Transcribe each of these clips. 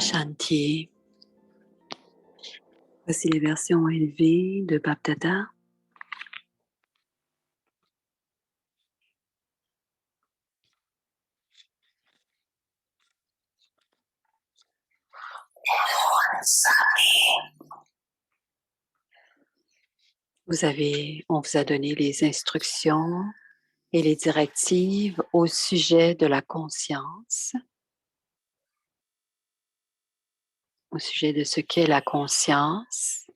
Shanti. Voici les versions élevées de BapDada. On vous a donné les instructions et les directives au sujet de la conscience, au sujet de ce qu'est la conscience.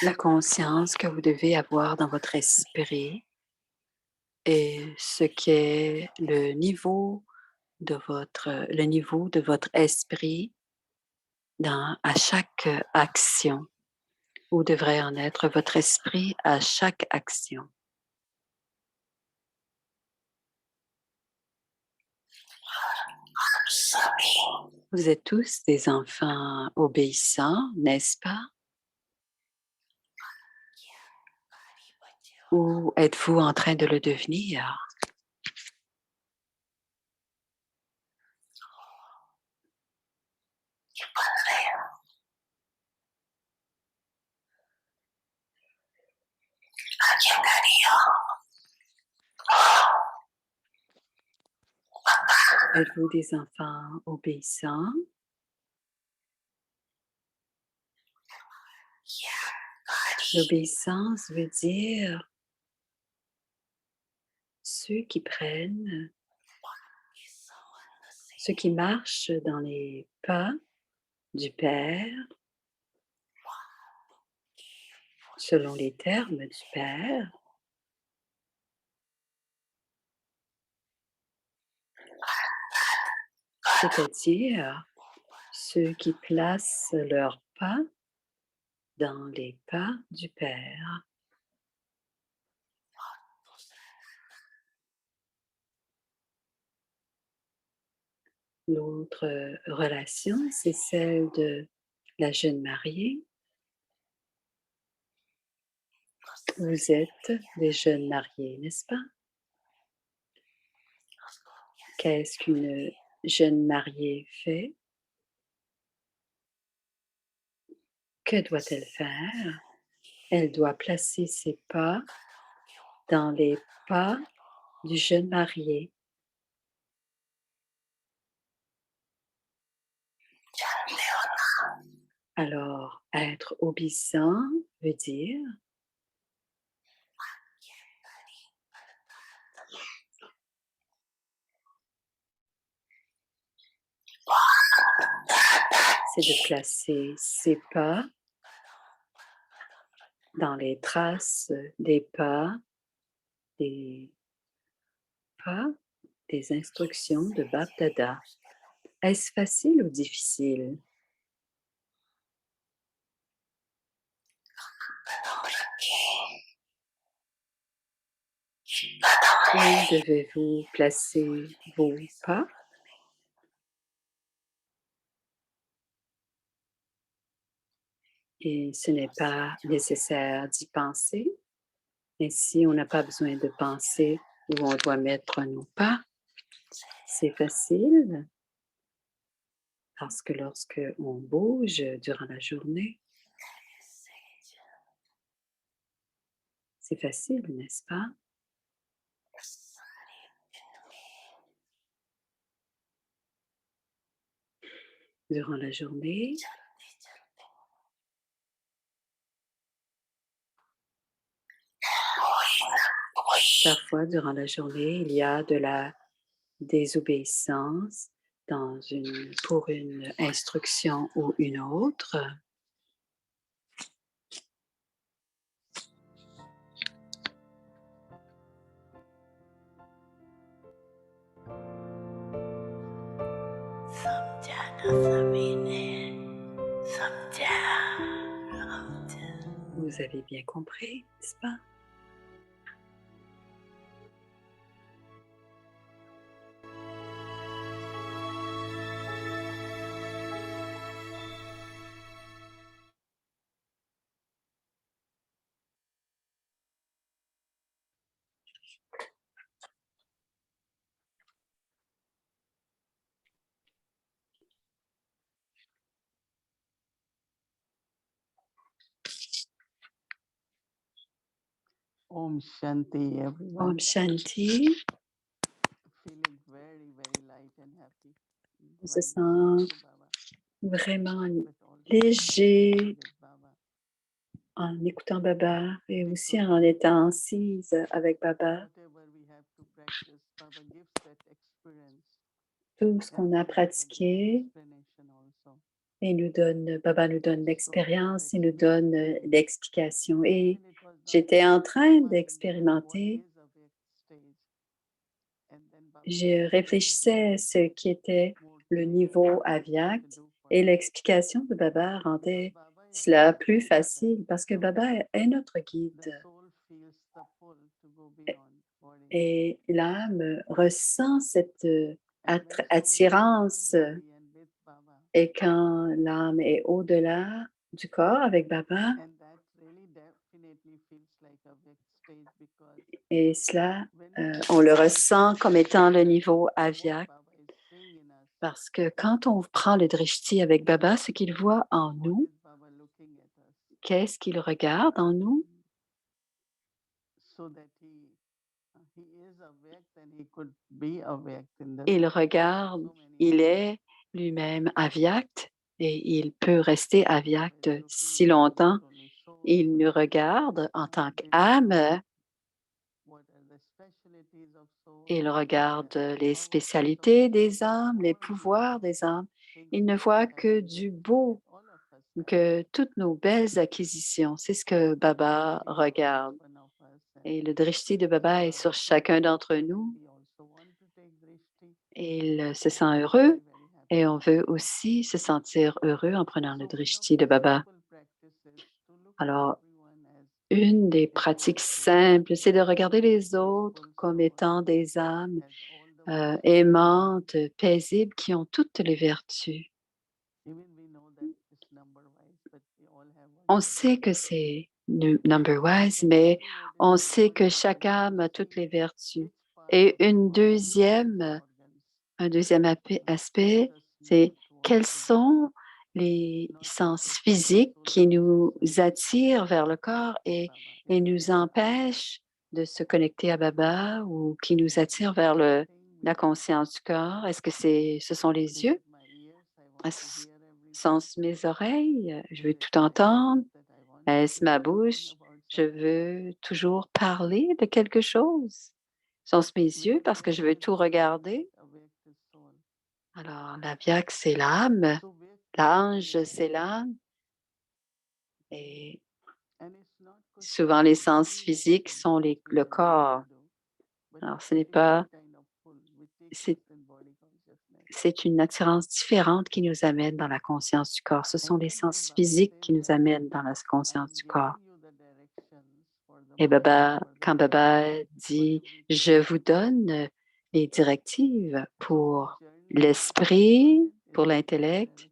La conscience que vous devez avoir dans votre esprit et ce qu'est le niveau de votre esprit à chaque action. Où devrait en être votre esprit à chaque action? Vous êtes tous des enfants obéissants, n'est-ce pas? Ou êtes-vous en train de le devenir? Êtes-vous des enfants obéissants? L'obéissance veut dire ceux qui marchent dans les pas du Père, selon les termes du Père, c'est-à-dire ceux qui placent leurs pas dans les pas du Père. L'autre relation, c'est celle de la jeune mariée. Vous êtes des jeunes mariés, n'est-ce pas? Qu'est-ce qu'une jeune mariée fait? Que doit-elle faire? Elle doit placer ses pas dans les pas du jeune marié. Alors, être obéissant veut dire c'est de placer ses pas dans les traces des pas des instructions de BapDada. Est-ce facile ou difficile? Où devez-vous placer vos pas? Et ce n'est pas nécessaire d'y penser. Ainsi, on n'a pas besoin de penser où on doit mettre nos pas. C'est facile parce que lorsque on bouge durant la journée, c'est facile, n'est-ce pas? Durant la journée, parfois durant la journée, il y a de la désobéissance pour une instruction ou une autre. Vous avez bien compris, n'est-ce pas? Om Shanti, Om everyone. Shanti. Feeling very, very light and happy. On se Right listening sent to Baba, vraiment with all the léger with Baba. en écoutant Baba et aussi en étant assise avec Baba. Whatever we have to practice, Baba gives that experience. Tout ce qu'on a pratiqué, Explanation also. et Baba nous donne l'expérience, il nous donne l'explication. Et j'étais en train d'expérimenter, je réfléchissais à ce qui était le niveau avyakt et l'explication de Baba rendait cela plus facile parce que Baba est notre guide et l'âme ressent cette attirance et quand l'âme est au-delà du corps avec Baba, et cela, on le ressent comme étant le niveau avyakt parce que quand on prend le drishti avec Baba, ce qu'il voit en nous, qu'est-ce qu'il regarde en nous? Il regarde, il est lui-même avyakt et il peut rester avyakt si longtemps. Il nous regarde en tant qu'âme. Il regarde les spécialités des âmes, les pouvoirs des âmes. Il ne voit que du beau, que toutes nos belles acquisitions. C'est ce que Baba regarde. Et le drishti de Baba est sur chacun d'entre nous. Il se sent heureux et on veut aussi se sentir heureux en prenant le drishti de Baba. Alors, une des pratiques simples, c'est de regarder les autres comme étant des âmes aimantes, paisibles, qui ont toutes les vertus. On sait que c'est number-wise, mais on sait que chaque âme a toutes les vertus. Et un deuxième aspect, c'est quels sont les sens physiques qui nous attirent vers le corps et nous empêchent de se connecter à Baba ou qui nous attirent vers la conscience du corps. Est-ce que ce sont les yeux? Est-ce sont mes oreilles? Je veux tout entendre. Est-ce ma bouche? Je veux toujours parler de quelque chose. Sont-ce mes yeux parce que je veux tout regarder? Alors, l'avyakt, c'est l'âme. L'ange, c'est l'âme. Et souvent, les sens physiques sont le corps. Alors, ce n'est pas... C'est une attirance différente qui nous amène dans la conscience du corps. Ce sont les sens physiques qui nous amènent dans la conscience du corps. Et quand Baba dit « Je vous donne les directives pour l'esprit, pour l'intellect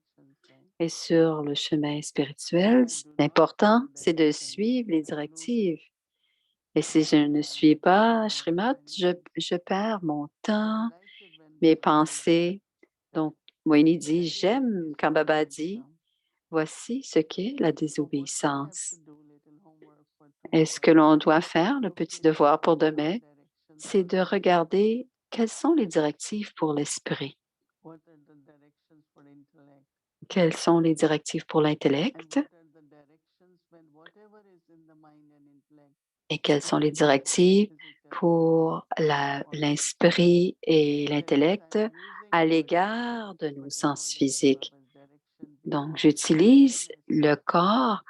et sur le chemin spirituel, l'important, c'est de suivre les directives. Et si je ne suis pas Srimad, je perds mon temps, mes pensées. » Donc, Moini dit « J'aime quand Baba dit « Voici ce qu'est la désobéissance. » Et ce que l'on doit faire, le petit devoir pour demain, c'est de regarder quelles sont les directives pour l'esprit. Quelles sont les directives pour l'intellect? Et quelles sont les directives pour l'esprit et l'intellect à l'égard de nos sens physiques? Donc, j'utilise le corps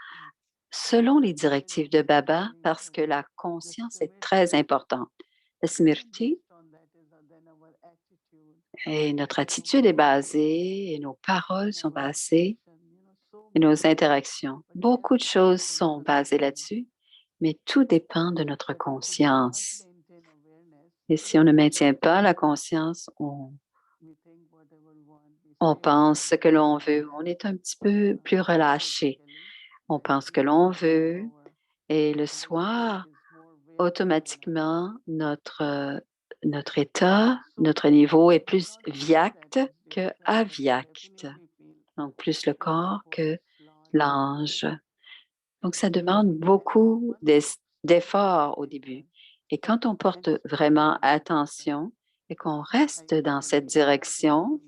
selon les directives de Baba parce que la conscience est très importante. La smriti, et notre attitude est basée et nos paroles sont basées et nos interactions. Beaucoup de choses sont basées là-dessus, mais tout dépend de notre conscience. Et si on ne maintient pas la conscience, on pense ce que l'on veut. On est un petit peu plus relâché. On pense que l'on veut et le soir, automatiquement, notre état, notre niveau est plus vyakt que avyakt. Donc, plus le corps que l'ange. Donc, ça demande beaucoup d'effort au début. Et quand on porte vraiment attention et qu'on reste dans cette direction,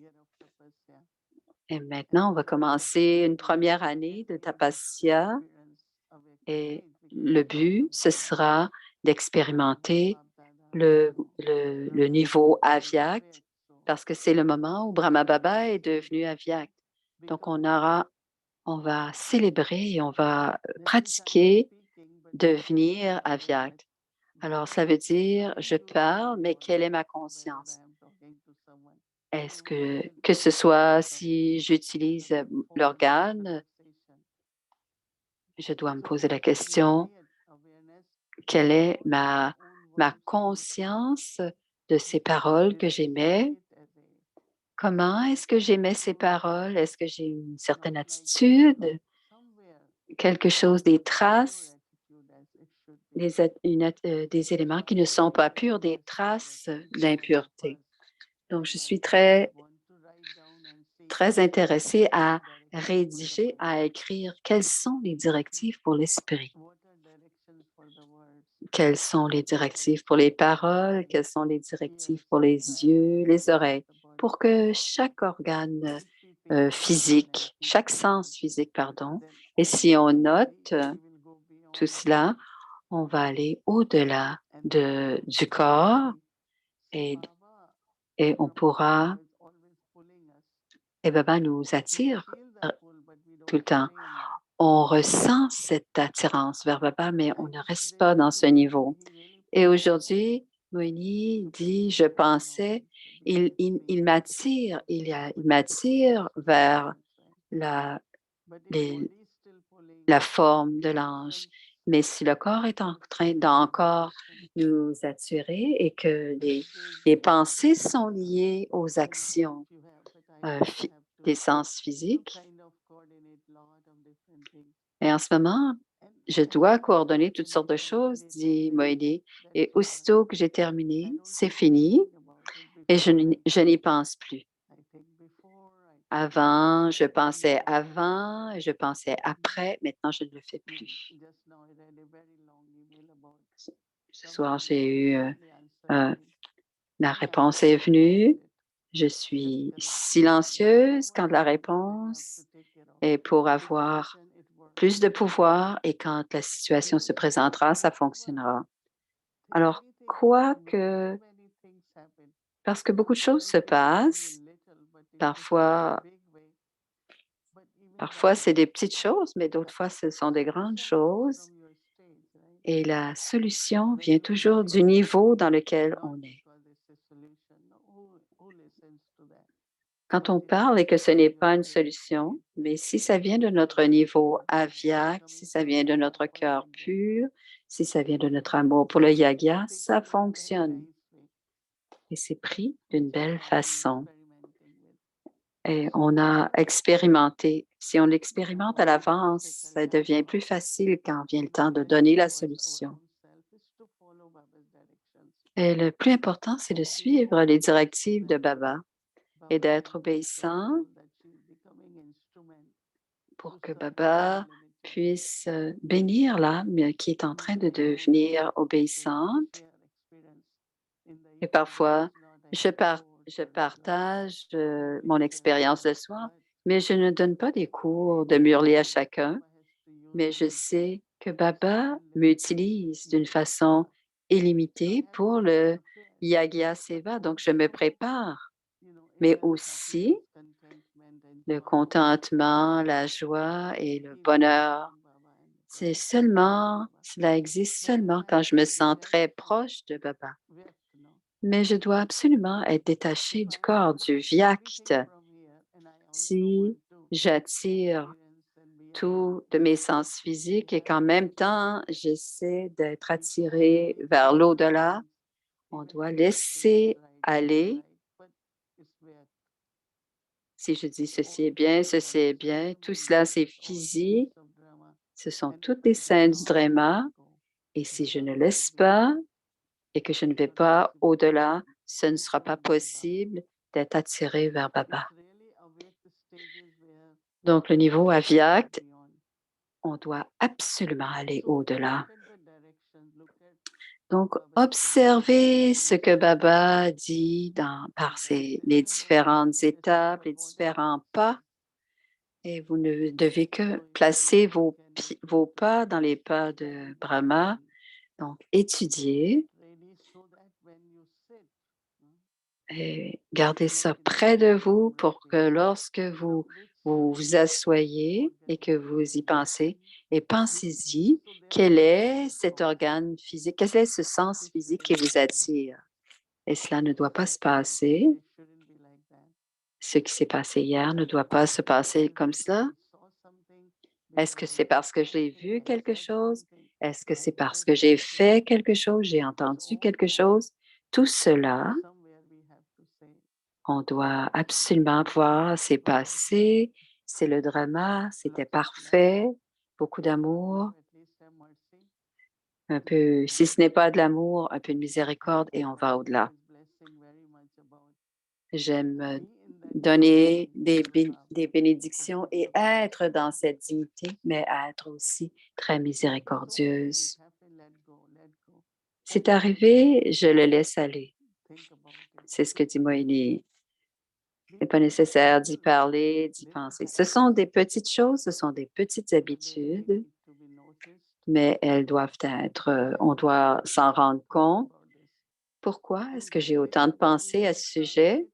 et maintenant, on va commencer une première année de Tapasya et le but, ce sera d'expérimenter le niveau Avyakt parce que c'est le moment où Brahma Baba est devenu Avyakt. Donc, on va célébrer et on va pratiquer devenir Avyakt. Alors, cela veut dire, je parle, mais quelle est ma conscience? Est-ce que ce soit si j'utilise l'organe, je dois me poser la question, quelle est ma conscience de ces paroles que j'émets? Comment est-ce que j'émets ces paroles? Est-ce que j'ai une certaine attitude, quelque chose, des traces, des éléments qui ne sont pas purs, des traces d'impureté? Donc, je suis très, très intéressée à rédiger, à écrire quelles sont les directives pour l'esprit. Quelles sont les directives pour les paroles? Quelles sont les directives pour les yeux, les oreilles? Pour que chaque organe physique, chaque sens physique, pardon, et si on note tout cela, on va aller au-delà du corps et, et on pourra, et Baba nous attire tout le temps. On ressent cette attirance vers Baba, mais on ne reste pas dans ce niveau. Et aujourd'hui, Moini dit, je pensais, il m'attire, il m'attire vers la, la forme de l'ange. Mais si le corps est en train d'encore nous attirer et que les pensées sont liées aux actions des sens physiques, et en ce moment, je dois coordonner toutes sortes de choses, dit Moïdi. Et aussitôt que j'ai terminé, c'est fini et je n'y pense plus. Avant, je pensais avant et je pensais après. Maintenant, je ne le fais plus. Ce soir, j'ai eu la réponse est venue. Je suis silencieuse quand la réponse est pour avoir plus de pouvoir et quand la situation se présentera, ça fonctionnera. Alors, parce que beaucoup de choses se passent, parfois, parfois c'est des petites choses, mais d'autres fois, ce sont des grandes choses. Et la solution vient toujours du niveau dans lequel on est. Quand on parle et que ce n'est pas une solution, mais si ça vient de notre niveau aviaque, si ça vient de notre cœur pur, si ça vient de notre amour pour le yaga, ça fonctionne. Et c'est pris d'une belle façon. Et on a expérimenté. Si on l'expérimente à l'avance, ça devient plus facile quand vient le temps de donner la solution. Et le plus important, c'est de suivre les directives de Baba et d'être obéissant pour que Baba puisse bénir l'âme qui est en train de devenir obéissante. Et parfois, je partage mon expérience le soir, mais je ne donne pas des cours de murler à chacun, mais je sais que Baba m'utilise d'une façon illimitée pour le Yagya Seva, donc je me prépare, mais aussi le contentement, la joie et le bonheur. Cela existe seulement quand je me sens très proche de Baba. Mais je dois absolument être détachée du corps, du Vyakt. Si j'attire tout de mes sens physiques et qu'en même temps, j'essaie d'être attirée vers l'au-delà, on doit laisser aller. Si je dis ceci est bien, tout cela c'est physique, ce sont toutes les scènes du drama, et si je ne laisse pas et que je ne vais pas au-delà, ce ne sera pas possible d'être attiré vers Baba. Donc, le niveau avyakt, on doit absolument aller au-delà. Donc, observez ce que Baba dit par les différentes étapes, les différents pas, et vous ne devez que placer vos pas dans les pas de Brahma. Donc, étudiez et gardez ça près de vous pour que lorsque vous asseyez et que vous y pensez, et pensez-y, quel est cet organe physique, quel est ce sens physique qui vous attire? Et cela ne doit pas se passer. Ce qui s'est passé hier ne doit pas se passer comme cela. Est-ce que c'est parce que j'ai vu quelque chose? Est-ce que c'est parce que j'ai fait quelque chose? J'ai entendu quelque chose? Tout cela, on doit absolument voir, c'est passé, c'est le drama, c'était parfait, beaucoup d'amour, un peu, si ce n'est pas de l'amour, un peu de miséricorde et on va au-delà. J'aime donner des bénédictions et être dans cette dignité, mais être aussi très miséricordieuse. C'est arrivé, je le laisse aller. C'est ce que dit Moïse. Ce n'est pas nécessaire d'y parler, d'y penser. Ce sont des petites choses, ce sont des petites habitudes, mais elles doivent être, on doit s'en rendre compte. Pourquoi est-ce que j'ai autant de pensées à ce sujet?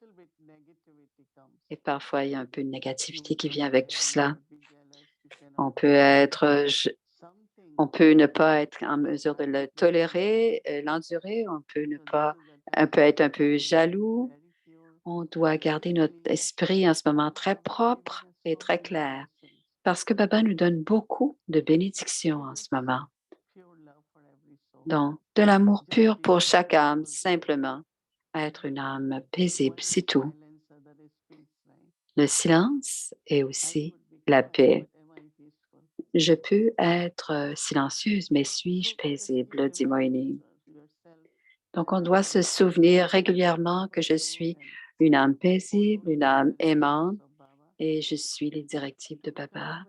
Et parfois, il y a un peu de négativité qui vient avec tout cela. On peut on peut ne pas être en mesure de le tolérer, l'endurer, on peut être un peu jaloux. On doit garder notre esprit en ce moment très propre et très clair parce que Baba nous donne beaucoup de bénédictions en ce moment. Donc, de l'amour pur pour chaque âme, simplement. Être une âme paisible, c'est tout. Le silence est aussi la paix. Je peux être silencieuse, mais suis-je paisible, dit Moïse. Donc, on doit se souvenir régulièrement que je suis une âme paisible, une âme aimante, et je suis les directives de Baba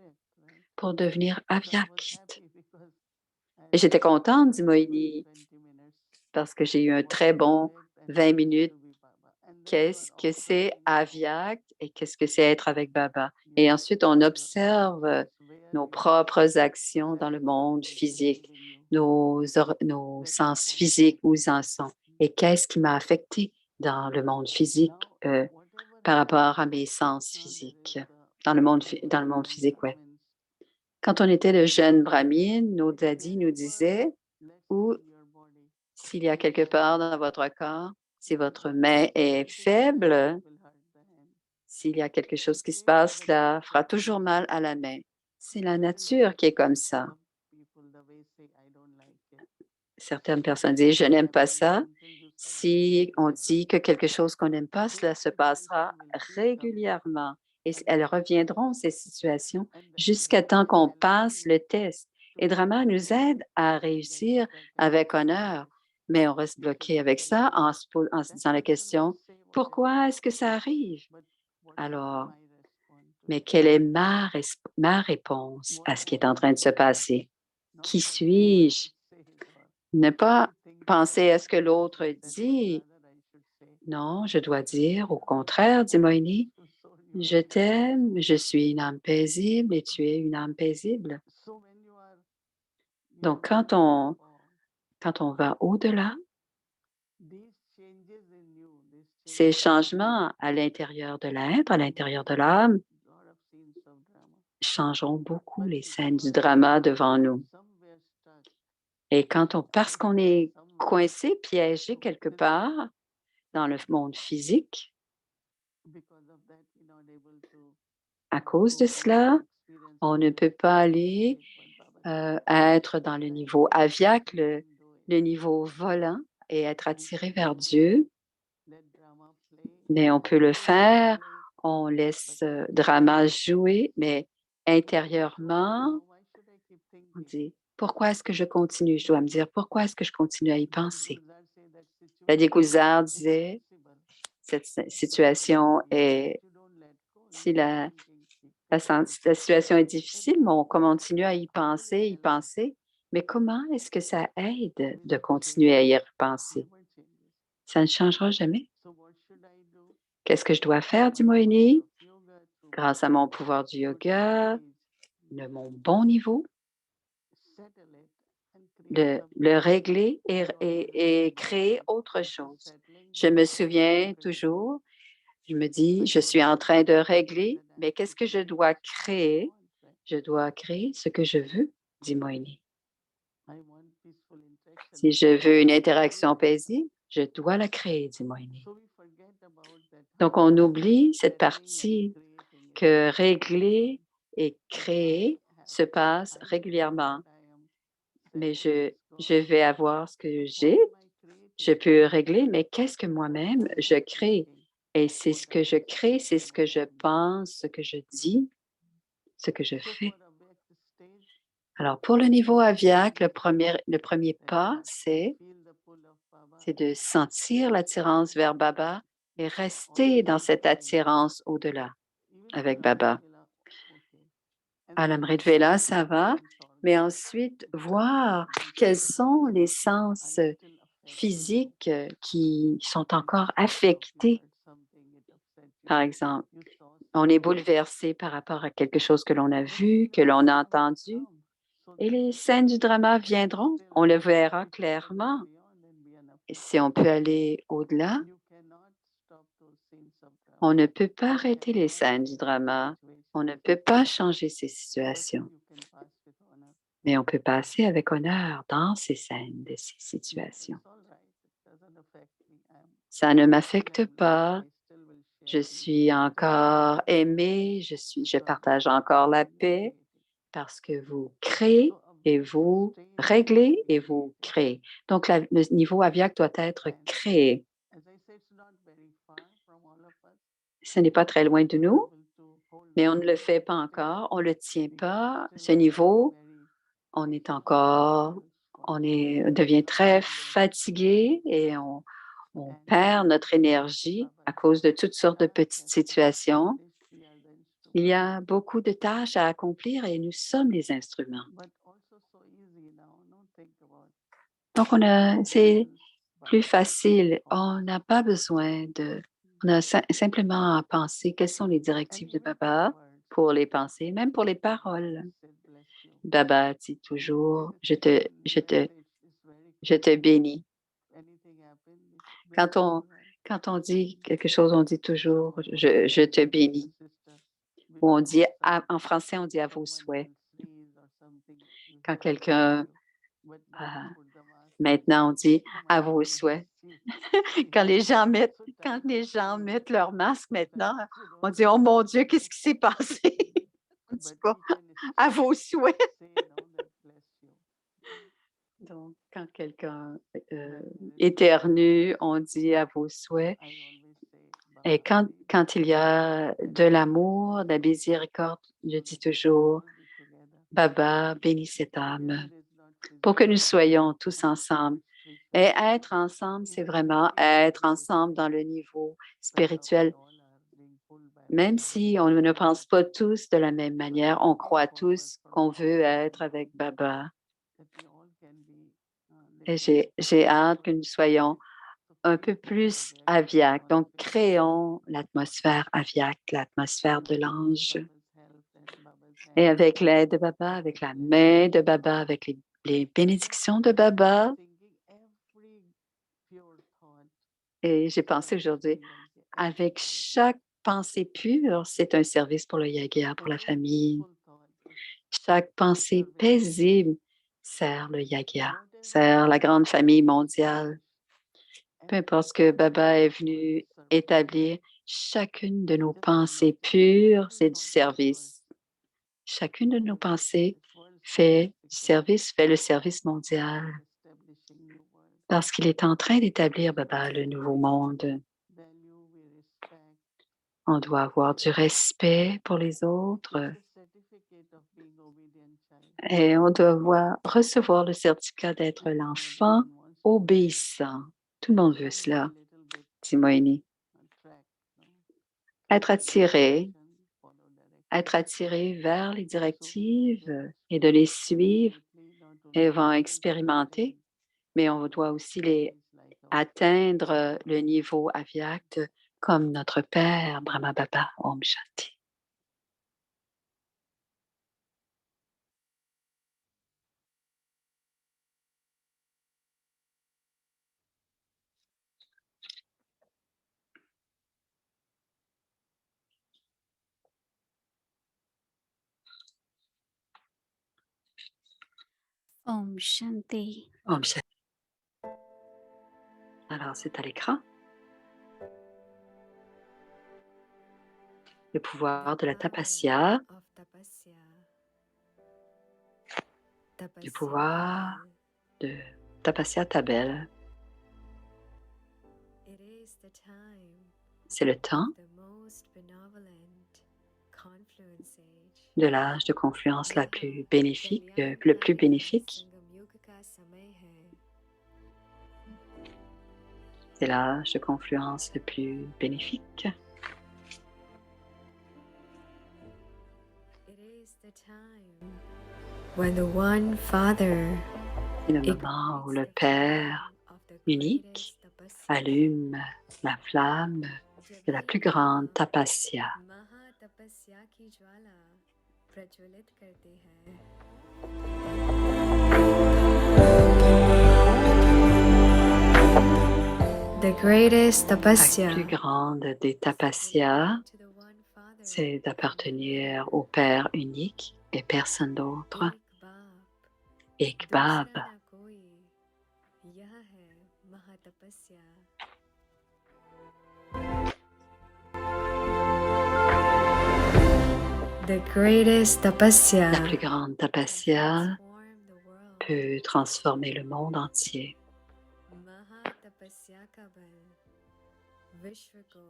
pour devenir avyakt. Et j'étais contente, dit Moïse, parce que j'ai eu un très bon 20 minutes. Qu'est-ce que c'est avyakt et qu'est-ce que c'est être avec Baba? Et ensuite, on observe nos propres actions dans le monde physique, nos sens physiques, où ils en sont. Et qu'est-ce qui m'a affecté dans le monde physique par rapport à mes sens physiques, dans le monde physique, oui. Quand on était de jeunes brahmines, nos daddies nous disaient, ou s'il y a quelque part dans votre corps, si votre main est faible, s'il y a quelque chose qui se passe, cela fera toujours mal à la main. C'est la nature qui est comme ça. Certaines personnes disent, je n'aime pas ça. Si on dit que quelque chose qu'on n'aime pas, cela se passera régulièrement. Et elles reviendront, ces situations, jusqu'à temps qu'on passe le test. Et Drama nous aide à réussir avec honneur. Mais on reste bloqué avec ça en se disant la question, pourquoi est-ce que ça arrive? Alors, mais quelle est ma réponse à ce qui est en train de se passer? Qui suis-je? Ne pas penser à ce que l'autre dit. Non, je dois dire au contraire, dit Moïni, je t'aime, je suis une âme paisible et tu es une âme paisible. Donc, quand on va au-delà, ces changements à l'intérieur de l'être, à l'intérieur de l'âme, changeront beaucoup les scènes du drama devant nous. Et parce qu'on est coincé, piégé quelque part dans le monde physique, à cause de cela, on ne peut pas aller être dans le niveau aviaque, le niveau volant et être attiré vers Dieu. Mais on peut le faire, on laisse drama jouer, mais intérieurement, on dit, pourquoi est-ce que je continue? Je dois me dire, pourquoi est-ce que je continue à y penser? Lady Guzar disait, cette situation est, si la situation est difficile, mais on continue à y penser, Mais comment est-ce que ça aide de continuer à y repenser? Ça ne changera jamais. Qu'est-ce que je dois faire, dit Moini? Grâce à mon pouvoir du yoga, de mon bon niveau, de le régler et créer autre chose. Je me souviens toujours, je me dis, je suis en train de régler, mais qu'est-ce que je dois créer? Je dois créer ce que je veux, dit Moini. Si je veux une interaction paisible, je dois la créer, dit Moini. Donc, on oublie cette partie que régler et créer se passe régulièrement. Mais je vais avoir ce que j'ai, je peux régler, mais qu'est-ce que moi-même je crée? Et c'est ce que je crée, c'est ce que je pense, ce que je dis, ce que je fais. Alors, pour le niveau aviaque, le premier pas, c'est de sentir l'attirance vers Baba et rester dans cette attirance au-delà avec Baba. À l'Amrit Vela, ça va, mais ensuite, voir quels sont les sens physiques qui sont encore affectés. Par exemple, on est bouleversé par rapport à quelque chose que l'on a vu, que l'on a entendu, et les scènes du drama viendront. On le verra clairement. Et si on peut aller au-delà, on ne peut pas arrêter les scènes du drama. On ne peut pas changer ces situations. Mais on peut passer avec honneur dans ces scènes, de ces situations. Ça ne m'affecte pas. Je suis encore aimée. Je partage encore la paix parce que vous créez et vous réglez et vous créez. Donc, le niveau aviaque doit être créé. Ce n'est pas très loin de nous, mais on ne le fait pas encore. On ne le tient pas. Ce niveau, on devient très fatigué et on perd notre énergie à cause de toutes sortes de petites situations. Il y a beaucoup de tâches à accomplir et nous sommes les instruments. Donc, c'est plus facile. On n'a pas besoin on a simplement à penser quelles sont les directives de Baba pour les pensées, même pour les paroles. Baba dit toujours, je te bénis. Quand on dit quelque chose, on dit toujours, je te bénis. Ou on dit, en français, on dit à vos souhaits. Quand quelqu'un, maintenant, on dit à vos souhaits. Quand les gens mettent leur masque maintenant, on dit, oh mon Dieu, qu'est-ce qui s'est passé? On ne dit pas à vos souhaits. Donc, quand quelqu'un éternue, on dit à vos souhaits. Et quand il y a de l'amour, de la miséricorde, je dis toujours, Baba, bénis cette âme, pour que nous soyons tous ensemble. Et être ensemble, c'est vraiment être ensemble dans le niveau spirituel. Même si on ne pense pas tous de la même manière, on croit tous qu'on veut être avec Baba. Et j'ai hâte que nous soyons un peu plus aviaque. Donc, créons l'atmosphère aviaque, l'atmosphère de l'ange. Et avec l'aide de Baba, avec la main de Baba, avec les bénédictions de Baba. Et j'ai pensé aujourd'hui, avec chaque pensée pure, c'est un service pour le Yagya, pour la famille. Chaque pensée paisible sert le Yagya, sert la grande famille mondiale. Peu importe ce que Baba est venu établir, chacune de nos pensées pures, c'est du service. Chacune de nos pensées fait du service, fait le service mondial. Parce qu'il est en train d'établir, Baba, le nouveau monde. On doit avoir du respect pour les autres et on doit recevoir le certificat d'être l'enfant obéissant. Tout le monde veut cela, dit Moini. Être attiré vers les directives et de les suivre et vont expérimenter, mais on doit aussi les atteindre le niveau avyakt comme notre Père Brahma Baba Om Shanti. Om Shanti. Om Shanti. Alors, c'est à l'écran. Le pouvoir de la tapasya, le pouvoir de tapasya tabel. C'est le temps de l'âge de confluence la plus bénéfique, le plus bénéfique. C'est l'âge de confluence le plus bénéfique. When the one Father C'est le moment où le Père unique allume la flamme de la plus grande tapasya. The greatest La tapasya plus grande des tapasyas, c'est d'appartenir au Père unique et personne d'autre. Ek Bab. The greatest tapasya La plus grande tapasya peut transformer le monde entier. महातपस्या का बल विश्व को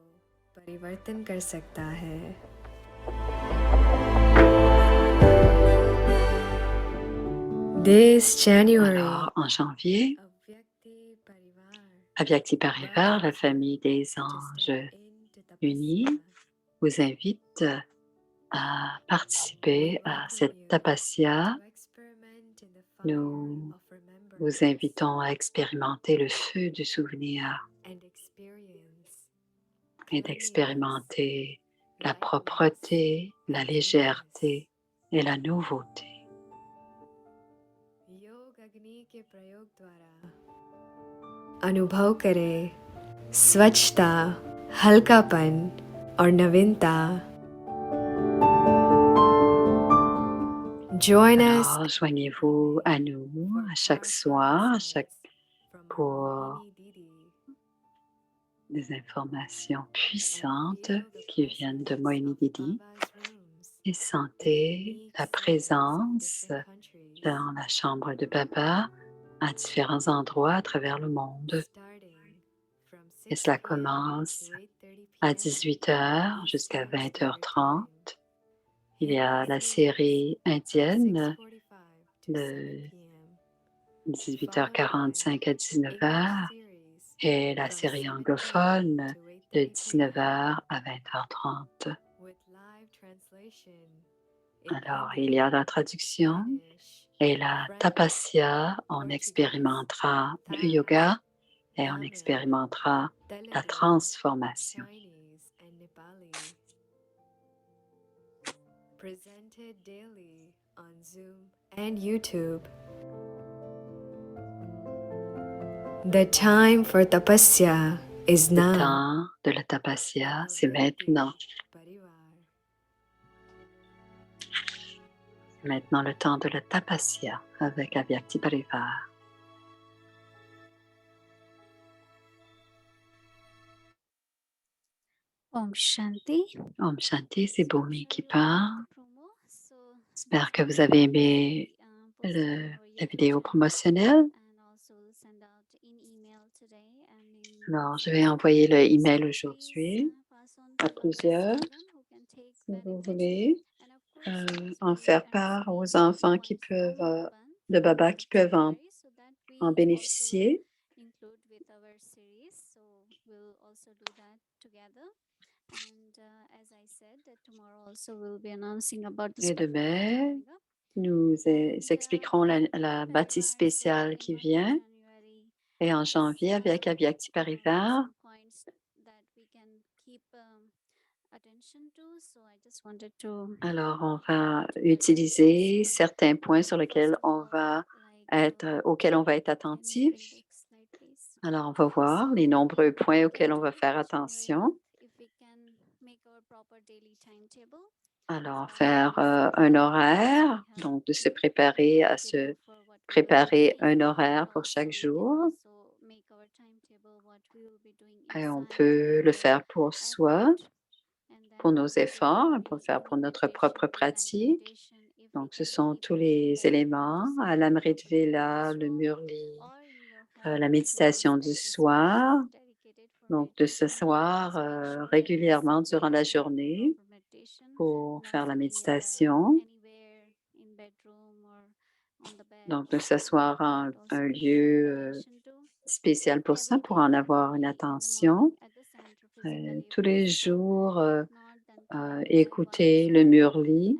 परिवर्तन कर सकता है. This January, Alors, en janvier, Avyakti Parivar, la famille des anges unis, vous invite à participer à cette tapasya. Nous vous invitons à expérimenter le feu du souvenir et d'expérimenter la propreté, la légèreté et la nouveauté. अनुभव करें स्वच्छता, हल्कापन और नवीनता. Join us Alors, joignez-vous à nous à chaque soir, pour des informations puissantes qui viennent de Mohini Didi et sentez la présence dans la chambre de Baba à différents endroits à travers le monde. Et cela commence à 18h jusqu'à 20h30. Il y a la série indienne de 18h45 à 19h et la série anglophone de 19h à 20h30. Alors, il y a la traduction et la tapasya, on expérimentera le yoga et on expérimentera la transformation. presented daily on Zoom and YouTube. The time for tapasya is Le now. temps de la tapasya, c'est maintenant. Maintenant, le temps de la tapasya avec Avyakti Parivar. Om Shanti. Om Shanti, c'est Bhumi qui parle. J'espère que vous avez aimé la vidéo promotionnelle. Alors, je vais envoyer le email aujourd'hui à plusieurs, si vous voulez, en faire part aux enfants qui peuvent, de Baba qui peuvent en bénéficier. Et demain, Nous expliquerons la bâtisse spéciale qui vient. Et en janvier, avec Avyakti Parivar, alors on va utiliser certains points sur lesquels auxquels on va être attentif. Alors, on va voir les nombreux points auxquels on va faire attention. Alors, faire un horaire, donc de se préparer à se préparer un horaire pour chaque jour. Et on peut le faire pour soi, pour nos efforts, on peut le faire pour notre propre pratique. Donc, ce sont tous les éléments, à l'Amrit Vela, le Murli, la méditation du soir. Donc, de s'asseoir régulièrement durant la journée pour faire la méditation. Donc, de s'asseoir en un lieu spécial pour ça, pour en avoir une attention. Tous les jours, écouter le Murli,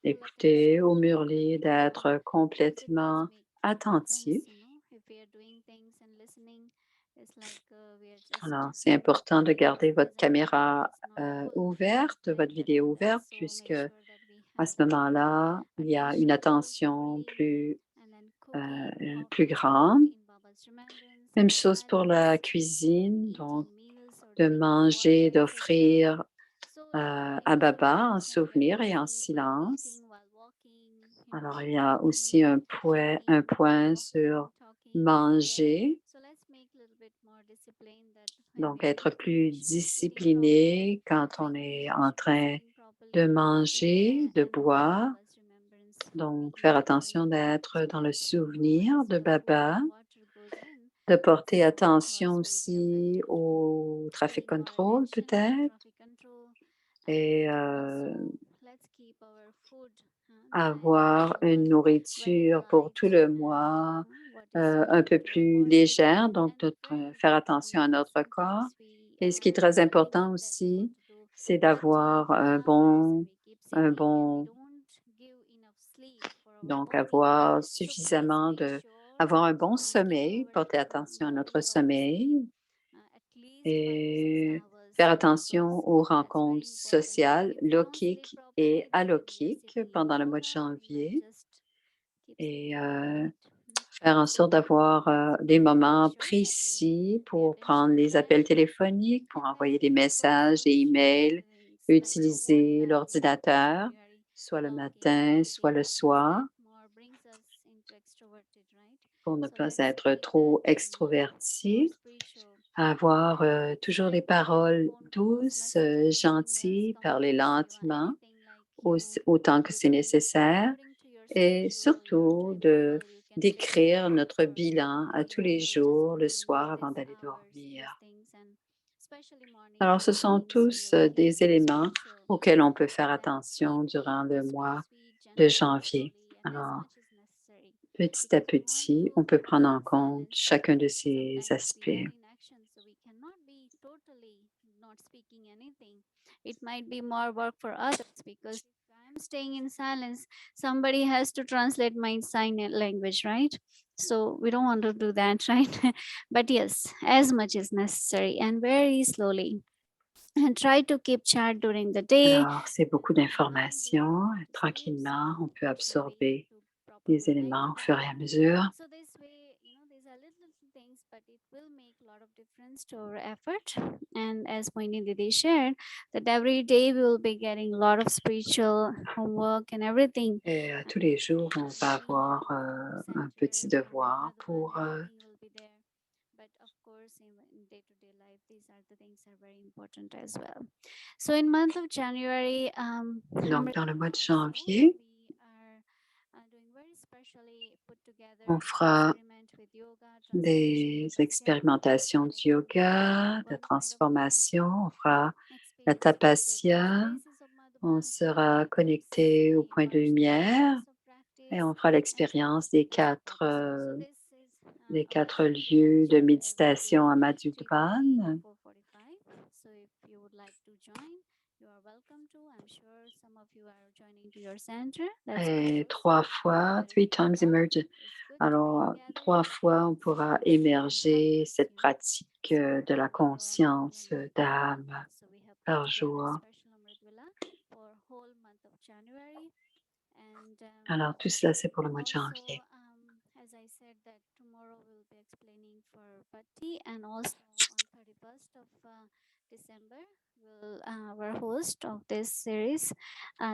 écouter au Murli, d'être complètement attentif. Alors, c'est important de garder votre caméra ouverte, votre vidéo ouverte, puisque à ce moment-là, il y a une attention plus grande. Même chose pour la cuisine, donc de manger, d'offrir à Baba en souvenir et en silence. Alors, il y a aussi un point sur manger. Donc, être plus discipliné quand on est en train de manger, de boire. Donc, faire attention d'être dans le souvenir de Baba, de porter attention aussi au traffic control peut-être et avoir une nourriture pour tout le mois un peu plus légère, donc faire attention à notre corps. Et ce qui est très important aussi, c'est d'avoir donc avoir avoir un bon sommeil, porter attention à notre sommeil et faire attention aux rencontres sociales, laukiques et alaukiques pendant le mois de janvier et faire en sorte d'avoir des moments précis pour prendre les appels téléphoniques, pour envoyer des messages, des emails, utiliser l'ordinateur, soit le matin, soit le soir, pour ne pas être trop extroverti, avoir toujours des paroles douces, gentilles, parler lentement, autant que c'est nécessaire, et surtout d'écrire notre bilan à tous les jours, le soir, avant d'aller dormir. Alors, ce sont tous des éléments auxquels on peut faire attention durant le mois de janvier. Alors, petit à petit, on peut prendre en compte chacun de ces aspects. It might be more work for others because if I'm staying in silence, somebody has to translate my sign language, right? So we don't want to do that, right? But yes, as much as necessary and very slowly. And try to keep chat during the day. Alors, c'est beaucoup d'informations. Tranquillement, on peut absorber les éléments au fur et à mesure. So this way, these are little things, but it will make a lot of difference to our effort. And as Poini Didi shared, that every day we will be getting a lot of spiritual homework and everything. Et tous les jours, on va avoir un petit devoir pour But of course, in day-to-day life, these are the things are very important as well. So in month of January, donc dans le mois de janvier, on fera des expérimentations de yoga, de transformation, on fera la tapasya, on sera connecté au point de lumière et on fera l'expérience des quatre lieux de méditation à Madhudvan. you are welcome to. I'm sure some of you are joining to your center. That's Et good. 3 fois, 3 times emerge. It's good to Alors, be 3 gathered. fois, on pourra émerger cette pratique de la conscience d'âme So we have par put together jour. special Amrit Vela for whole month of January. And Alors, tout cela, c'est pour le mois de janvier. as I said that tomorrow we'll be explaining for Bhatti, and also on 31st of December will our host of this series,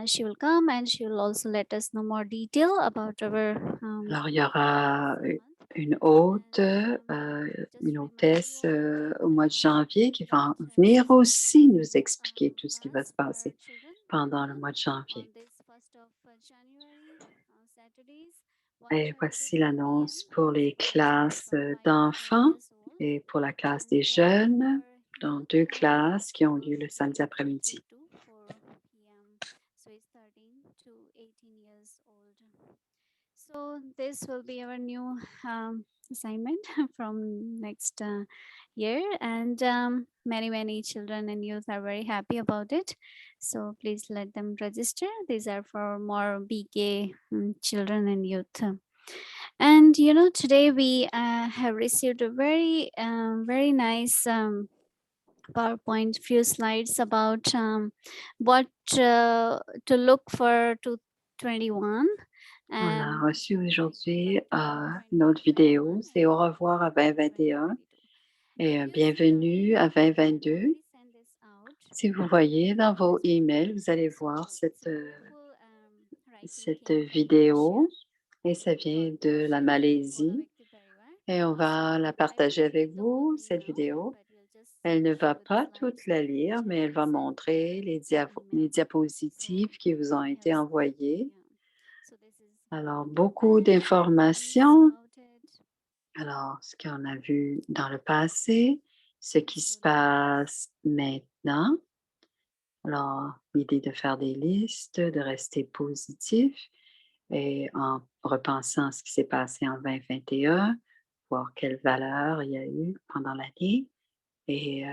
she will come and she will also let us know more detail about our Alors, il y aura month. une hôte, Just une remind hôtesse you all that, au mois de janvier qui va that venir this will aussi be nous new expliquer tout ce qui va class se for our passer children pendant le on mois de janvier. this 1st of January on Saturdays, Et 1:30 to voici 2 p.m. l'annonce pour les for children classes from 5 to 10 d'enfants years old. et pour la classe And des jeunes, for dans youth, 2 classes qui ont it's lieu le from samedi 3 après-midi. to 4 p.m. So it's 13 to 18 years old. So this will be our new assignment from next year, and many children and youth are very happy about it. So please let them register. These are for more BK children and youth. And you know, today we have received a very nice PowerPoint, few slides about what to look for 2021. On a And reçu aujourd'hui une autre vidéo, c'est au revoir à 2021 et bienvenue à 2022. Si vous voyez dans vos emails, vous allez voir cette vidéo et ça vient de la Malaisie et on va la partager avec vous, cette vidéo. Elle ne va pas toute la lire, mais elle va montrer les diapositives qui vous ont été envoyées. Alors, beaucoup d'informations. Alors, ce qu'on a vu dans le passé, ce qui se passe maintenant. Alors, l'idée de faire des listes, de rester positif et en repensant ce qui s'est passé en 2021, voir quelles valeurs il y a eu pendant l'année et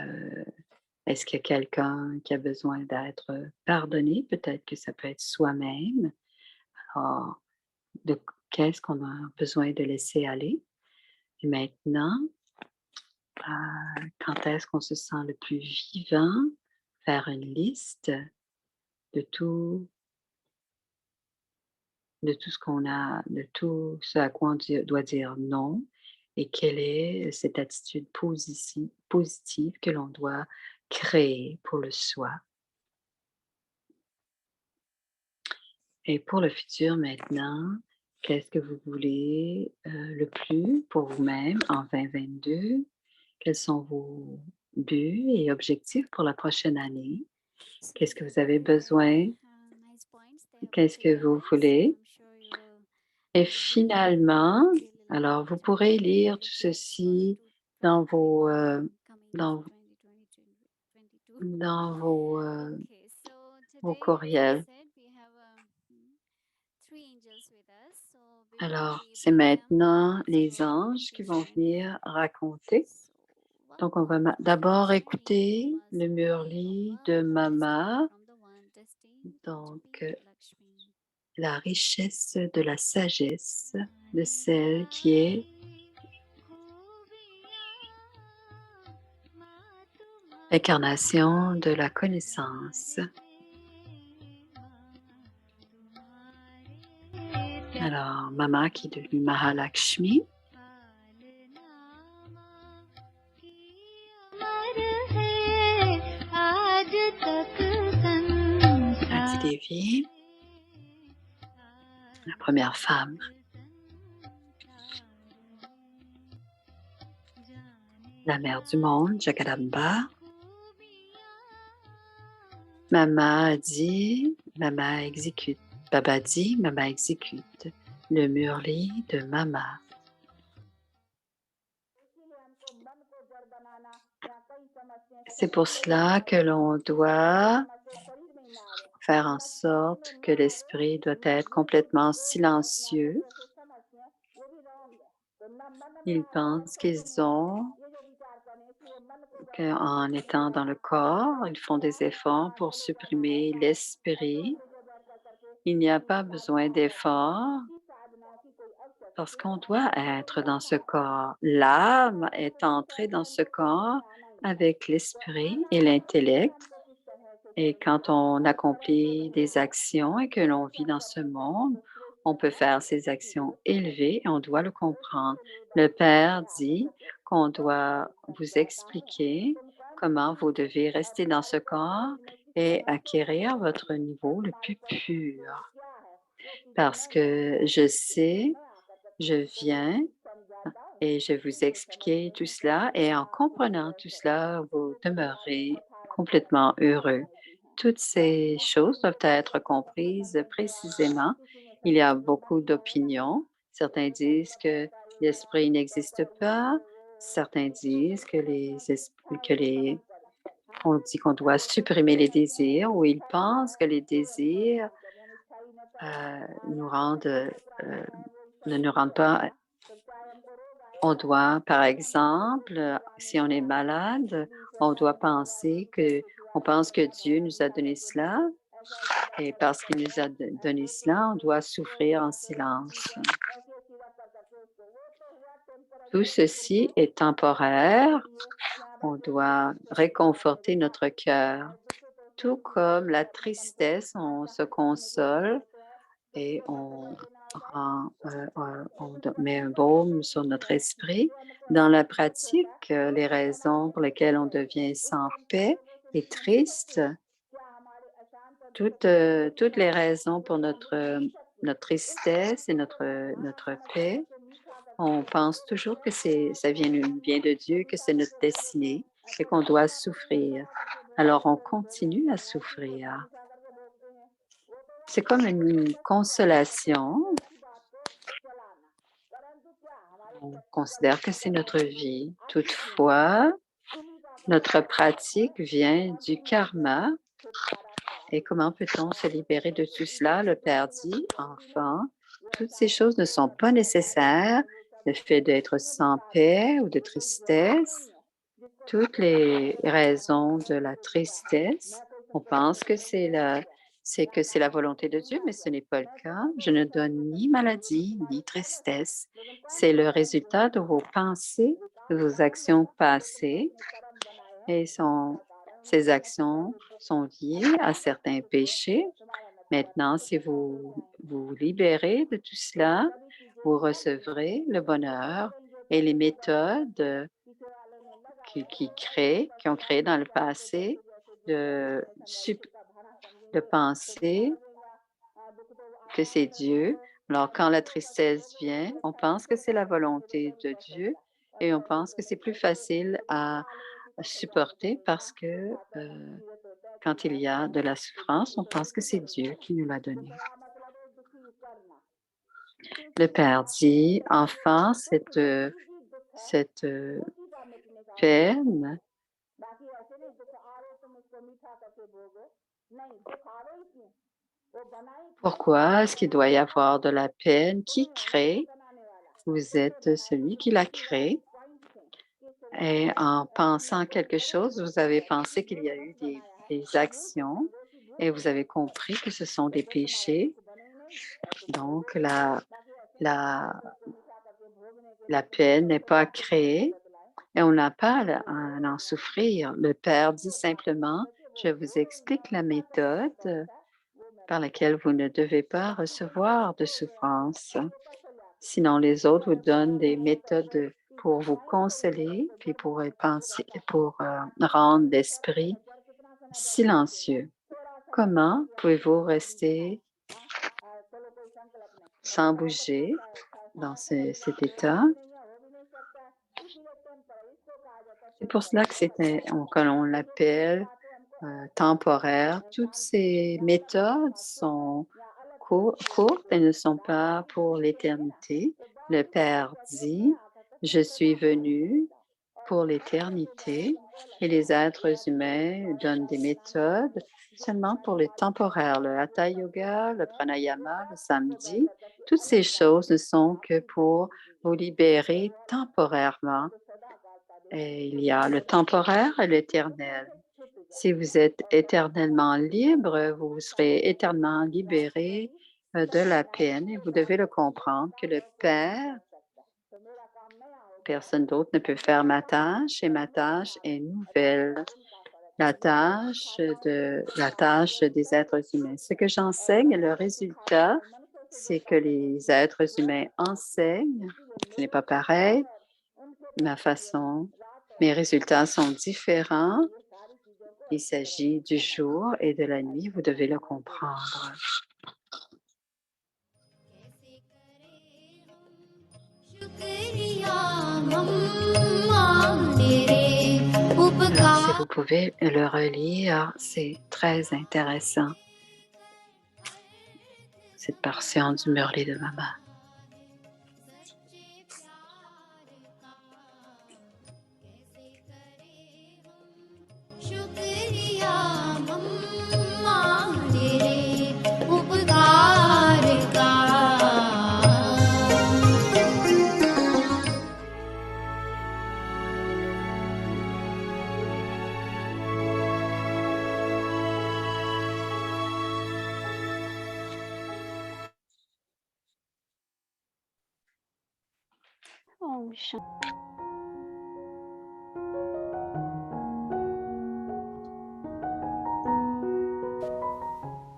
est-ce qu'il y a quelqu'un qui a besoin d'être pardonné? Peut-être que ça peut être soi-même. Alors, qu'est-ce qu'on a besoin de laisser aller? Et maintenant, quand est-ce qu'on se sent le plus vivant? Faire une liste de tout ce qu'on a, de tout ce à quoi on doit dire non et quelle est cette attitude positive que l'on doit créer pour le soi. Et pour le futur maintenant, qu'est-ce que vous voulez le plus pour vous-même en 2022? Quels sont vos buts et objectifs pour la prochaine année? Qu'est-ce que vous avez besoin? Qu'est-ce que vous voulez? Et finalement, alors vous pourrez lire tout ceci dans vos courriels. Alors, c'est maintenant les anges qui vont venir raconter. Donc, on va d'abord écouter le murli de Mama. Donc, la richesse de la sagesse de celle qui est l'incarnation de la connaissance. Alors, Mama qui est devenue Mahalakshmi. Adi Devi, la première femme. La mère du monde, Jagadamba. Mama dit, Mama exécute. Baba dit, Mama exécute. Le murli de Mama. C'est pour cela que l'on doit faire en sorte que l'esprit doit être complètement silencieux. Ils pensent qu'ils ont qu'en étant dans le corps, ils font des efforts pour supprimer l'esprit. Il n'y a pas besoin d'effort parce qu'on doit être dans ce corps. L'âme est entrée dans ce corps avec l'esprit et l'intellect. Et quand on accomplit des actions et que l'on vit dans ce monde, on peut faire ces actions élevées et on doit le comprendre. Le Père dit qu'on doit vous expliquer comment vous devez rester dans ce corps et acquérir votre niveau le plus pur. Parce que je sais, je viens et je vous expliquer tout cela et en comprenant tout cela, vous demeurez complètement heureux. Toutes ces choses doivent être comprises précisément. Il y a beaucoup d'opinions. Certains disent que l'esprit n'existe pas. Certains disent on dit qu'on doit supprimer les désirs ou ils pensent que les désirs nous rendent, ne nous rendent pas. On doit, par exemple, si on est malade, on doit on pense que Dieu nous a donné cela et parce qu'il nous a donné cela, on doit souffrir en silence. Tout ceci est temporaire. On doit réconforter notre cœur. Tout comme la tristesse, on se console et on met un baume sur notre esprit. Dans la pratique, les raisons pour lesquelles on devient sans paix et triste, toutes les raisons pour notre tristesse et notre paix, on pense toujours que ça vient de Dieu, que c'est notre destinée et qu'on doit souffrir. Alors, on continue à souffrir. C'est comme une consolation. On considère que c'est notre vie. Toutefois, notre pratique vient du karma. Et comment peut-on se libérer de tout cela? Le Père dit, enfant, toutes ces choses ne sont pas nécessaires. Le fait d'être sans paix ou de tristesse, toutes les raisons de la tristesse, on pense que c'est la volonté de Dieu, mais ce n'est pas le cas. Je ne donne ni maladie, ni tristesse. C'est le résultat de vos pensées, de vos actions passées. Et ces actions sont liées à certains péchés. Maintenant, si vous vous libérez de tout cela, vous recevrez le bonheur et les méthodes qui ont créé dans le passé de penser que c'est Dieu. Alors, quand la tristesse vient, on pense que c'est la volonté de Dieu et on pense que c'est plus facile à supporter parce que quand il y a de la souffrance, on pense que c'est Dieu qui nous l'a donné. Le Père dit, enfant, cette peine, pourquoi est-ce qu'il doit y avoir de la peine? Qui crée? Vous êtes celui qui l'a créé. Et en pensant quelque chose, vous avez pensé qu'il y a eu des actions et vous avez compris que ce sont des péchés. Donc, la peine n'est pas créée et on n'a pas à en souffrir. Le Père dit simplement, je vous explique la méthode par laquelle vous ne devez pas recevoir de souffrance. Sinon, les autres vous donnent des méthodes pour vous consoler, puis pour rendre l'esprit silencieux. Comment pouvez-vous rester sans bouger dans cet état? C'est pour cela que l'on l'appelle temporaire. Toutes ces méthodes sont courtes et ne sont pas pour l'éternité. Le Père dit, je suis venu pour l'éternité et les êtres humains donnent des méthodes seulement pour le temporaire. Le Hatha Yoga, le Pranayama, le Samdhi, toutes ces choses ne sont que pour vous libérer temporairement Et il y a le temporaire et l'éternel. Si vous êtes éternellement libre, vous serez éternellement libéré de la peine et vous devez le comprendre que le Père, personne d'autre ne peut faire ma tâche et ma tâche est nouvelle. La tâche des êtres humains. Ce que j'enseigne, le résultat, c'est que les êtres humains enseignent. Ce n'est pas pareil. Mes résultats sont différents. Il s'agit du jour et de la nuit. Vous devez le comprendre. Alors, si vous pouvez le relire, c'est très intéressant. Cette portion du Murli de Maman. Om Shanti.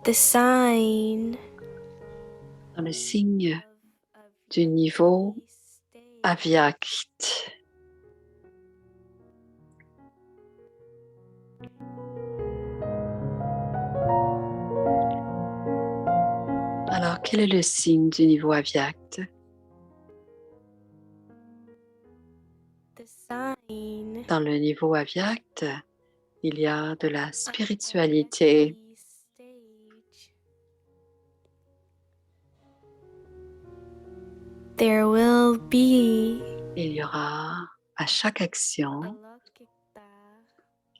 The sign Dans le signe du niveau Avyakt. Alors, quel est le signe du niveau Avyakt? Dans le niveau Avyakt, il y a de la spiritualité. There will be Il y aura à chaque action,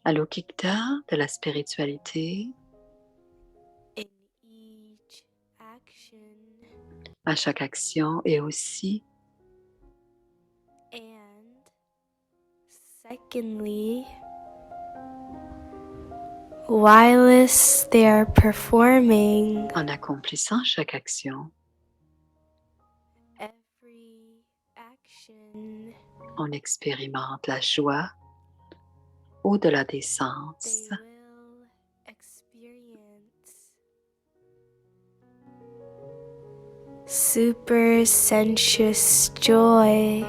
Alokikta, de la spiritualité. in each action, À chaque action et aussi, and secondly, whilst they are performing en accomplissant chaque action, every action, on expérimente la joie au-delà des they sens. will experience super sensuous joy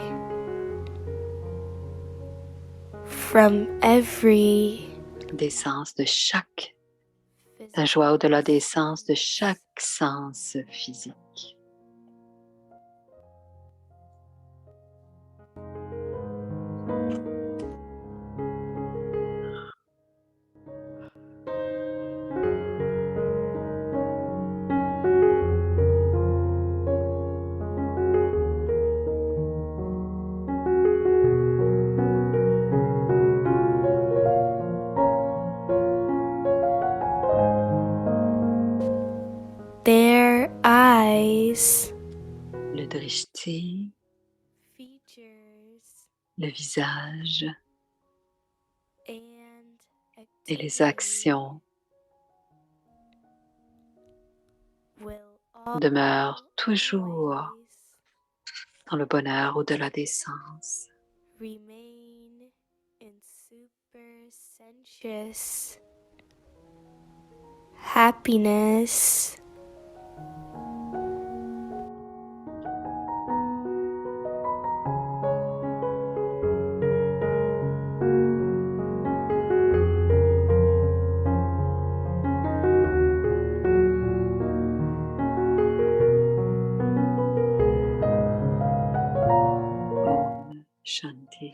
from every Des sens de chaque, la joie au-delà des sens de chaque sens physique. their eyes, Le drishti, features, le visage and et les activity actions will all demeurent toujours always dans le bonheur au-delà des sens. remain in super sensuous happiness Om Shanti.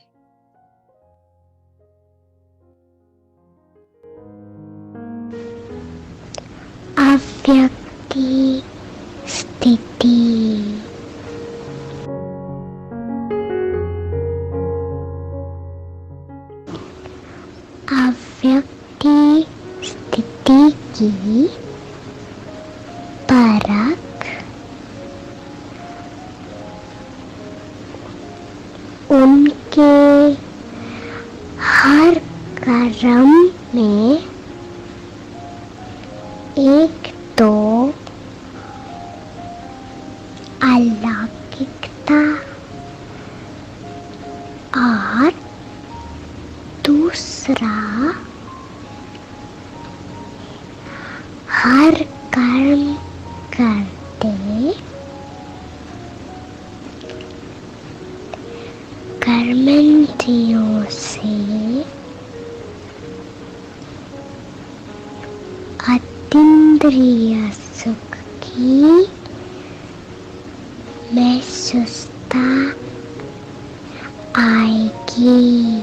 अव्यक्ति स्थिति अव्यक्ति स्थिति की परख उनके रम में एक तो अलौकिकता और दूसरा हर कर्म करते कर्मेंद्रियों से अतीन्द्रिय सुख की महसूसता आएगी।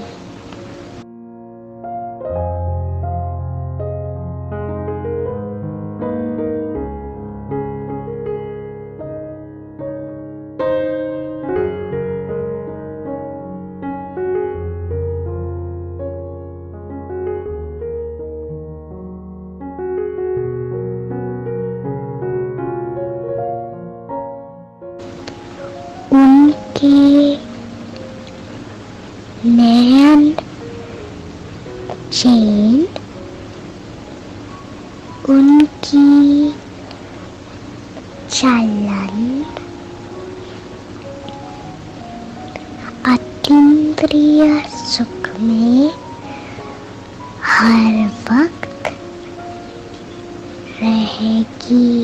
उनके नयन चैन, उनकी चलन अतीन्द्रिय सुख में हर वक्त रहेगी।